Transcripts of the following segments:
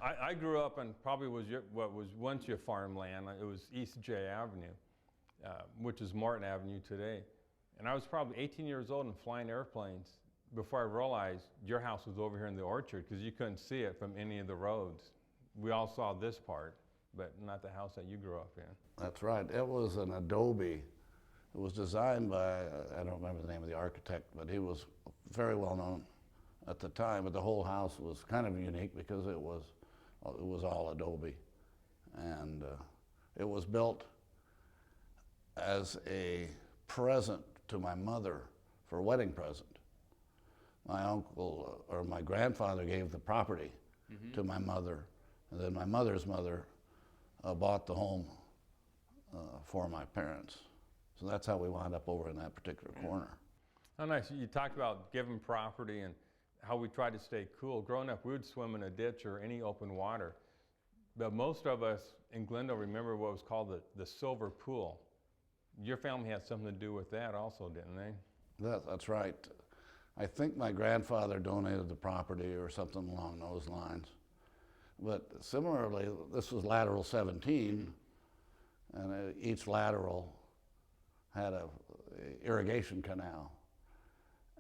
I grew up on probably what was once your farmland. It was East J Avenue, which is Martin Avenue today. And I was probably 18 years old and flying airplanes before I realized your house was over here in the orchard, because you couldn't see it from any of the roads. We all saw this part, but not the house that you grew up in. That's right. It was an adobe. It was designed by, I don't remember the name of the architect, but he was very well known at the time. But the whole house was kind of unique because it was all adobe. And it was built as a present to my mother for a wedding present. My uncle or my grandfather gave the property to my mother, and then my mother's mother bought the home for my parents. So that's how we wound up over in that particular corner. Oh, nice. You talked about giving property and how we tried to stay cool. Growing up, we would swim in a ditch or any open water. But most of us in Glendale remember what was called the silver pool. Your family had something to do with that also, didn't they? That's right. I think my grandfather donated the property or something along those lines. But similarly, this was lateral 17, and each lateral had a irrigation canal.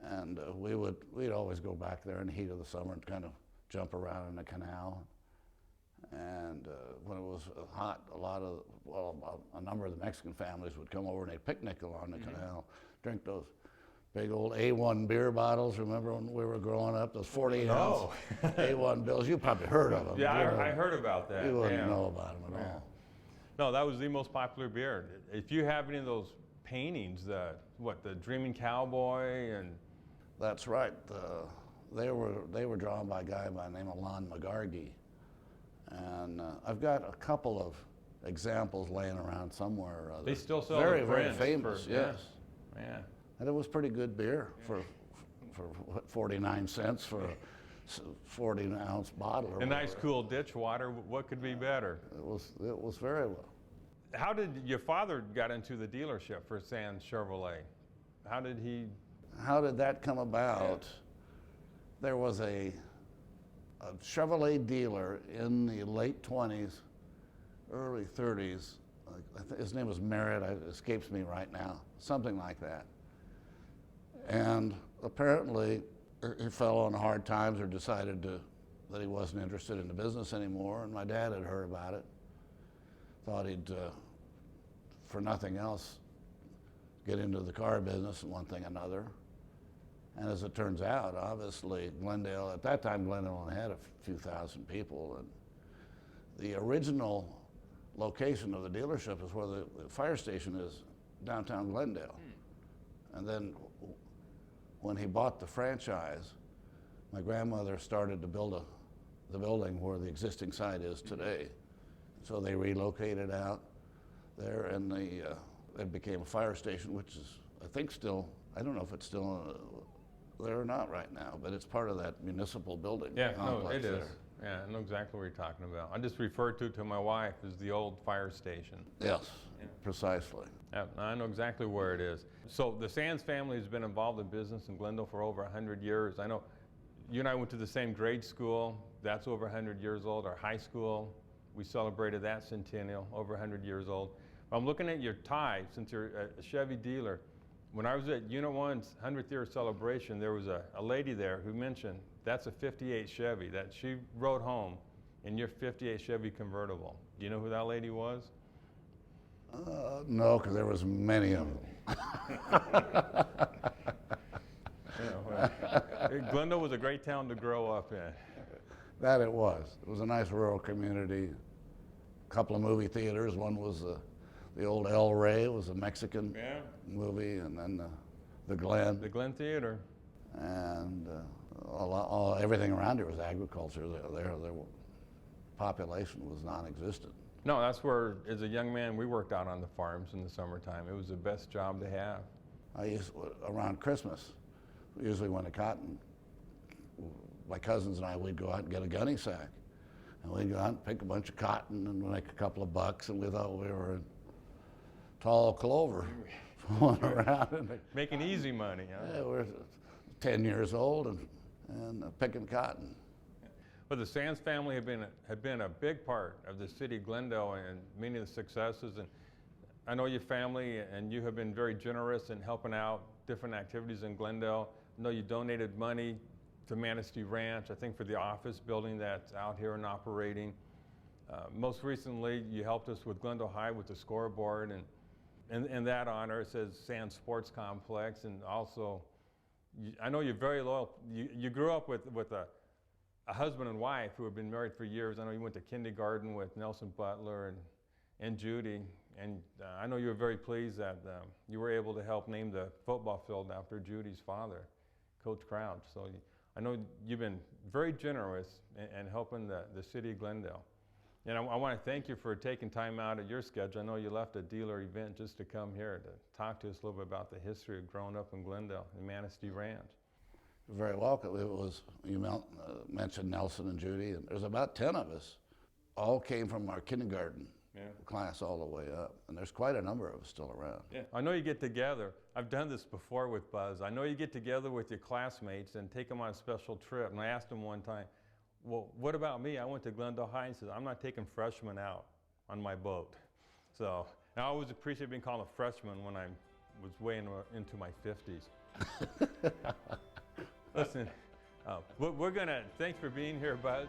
And we'd always go back there in the heat of the summer and kind of jump around in the canal. And when it was hot, a number of the Mexican families would come over and they'd picnic along the canal, drink those big old A1 beer bottles. Remember when we were growing up, those 40-ounce A1 bills? You probably heard of them. Yeah, I heard about that. You wouldn't know about them at all. No, that was the most popular beer. If you have any of those paintings, the Dreaming Cowboy and... That's right. They were drawn by a guy by the name of Lon McGargy. And I've got a couple of examples laying around somewhere or other. They still sell very famous, yes. Yeah. And it was pretty good beer for what, 49 cents for a 40-ounce bottle. Or nice cool ditch water. What could be better? It was very well. How did your father got into the dealership for Sands Chevrolet? How did that come about? Yeah. There was a Chevrolet dealer in the late 20s, early 30s. I think his name was Merritt. It escapes me right now. Something like that. And apparently he fell on hard times or decided that he wasn't interested in the business anymore. And my dad had heard about it. Thought he'd, for nothing else, get into the car business and one thing another. And as it turns out, obviously, Glendale, at that time, Glendale only had a few thousand people. And the original location of the dealership is where the fire station is, downtown Glendale. And then when he bought the franchise, my grandmother started to build the building where the existing site is today. So they relocated out there, and it became a fire station, which is, I think, still, I don't know if it's still there or not right now, but it's part of that municipal building. Yeah, no, it is. Yeah, I know exactly what you're talking about. I just referred to my wife as the old fire station. Yes, yeah. Precisely. Yeah, I know exactly where it is. So the Sands family has been involved in business in Glendale for over 100 years. I know you and I went to the same grade school. That's over 100 years old. Our high school, we celebrated that centennial, over 100 years old. I'm looking at your tie, since you're a Chevy dealer. When I was at Unit 1's 100th year celebration, there was a lady there who mentioned that's a 58 Chevy that she rode home in your 58 Chevy convertible. Do you know who that lady was? No, because there was many of them. Glendale was a great town to grow up in. That it was. It was a nice rural community. A couple of movie theaters. One was the old El Rey, was a Mexican movie, and then the Glen. The Glen Theater. And everything around here was agriculture. Their population was non-existent. No, that's where, as a young man, we worked out on the farms in the summertime. It was the best job to have. Around Christmas, usually when the cotton, my cousins and I, we'd go out and get a gunny sack. And we'd go out and pick a bunch of cotton and make a couple of bucks, and we thought we were in tall clover going around. And making easy money, huh? Yeah, we were 10 years old and picking cotton. But the Sands family have been a big part of the city of Glendale and many of the successes. And I know your family and you have been very generous in helping out different activities in Glendale. I know you donated money to Manistee Ranch, I think for the office building that's out here and operating. Most recently, you helped us with Glendale High with the scoreboard, and in that honor, it says Sands Sports Complex. And also, I know you're very loyal. You grew up with a husband and wife who have been married for years. I know you went to kindergarten with Nelson Butler and Judy, and I know you were very pleased that you were able to help name the football field after Judy's father, Coach Crouch. So I know you've been very generous in helping the city of Glendale. And I want to thank you for taking time out of your schedule. I know you left a dealer event just to come here to talk to us a little bit about the history of growing up in Glendale and Manistee Ranch. You're very welcome. It was, you mentioned Nelson and Judy, and there's about 10 of us. All came from our kindergarten class all the way up, and there's quite a number of us still around. Yeah. I know you get together. I've done this before with Buzz. I know you get together with your classmates and take them on a special trip. And I asked him one time, well, what about me? I went to Glendale High and said, I'm not taking freshmen out on my boat. So I always appreciate being called a freshman when I was way into my 50s. Listen, thanks for being here, Buzz.